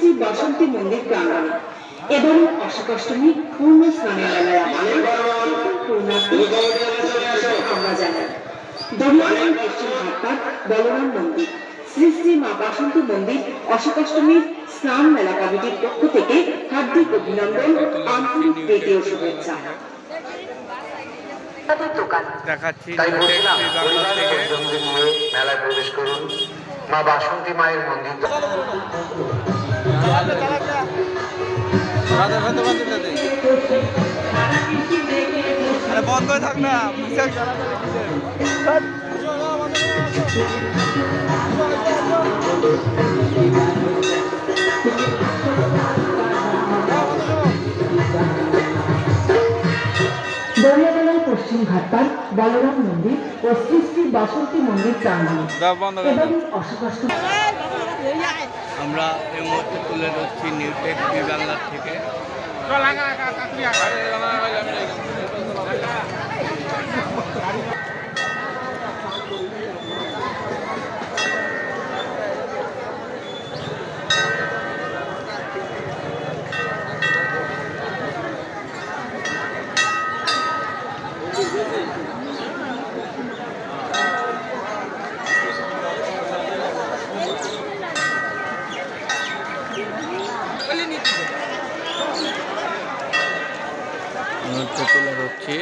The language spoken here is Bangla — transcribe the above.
শ্রী বাসন্তী মন্দির প্রাঙ্গণে এবং অশোকাষ্টমী পূর্ণ স্নানের মেলায় আমরা জানাই দরিয়াখাল পশ্চিম ঘাটপাট বলরাম মন্দির শ্রী শ্রী মা বাসন্তী মন্দির অশোকাষ্টমীর স্নান মেলা কমিটির পক্ষ থেকে হার্দিক অভিনন্দন, আন্তরিক প্রীতি ও শুভেচ্ছা। দেখাচ্ছি মেলায় প্রবেশ করুন। মা বাসন্তী মায়ের মন্দির বন্ধ থাক না। দরিয়াখাল পশ্চিম ঘাটপাট বলরাম মন্দির ও শ্রী শ্রী বাসন্তী মন্দির প্রাঙ্গণে এবং অশোকাষ্টমী। আমরা এই মুহূর্তে তুলে ধরছি নিউটেক বাংলার থেকে। তুলে ধরছি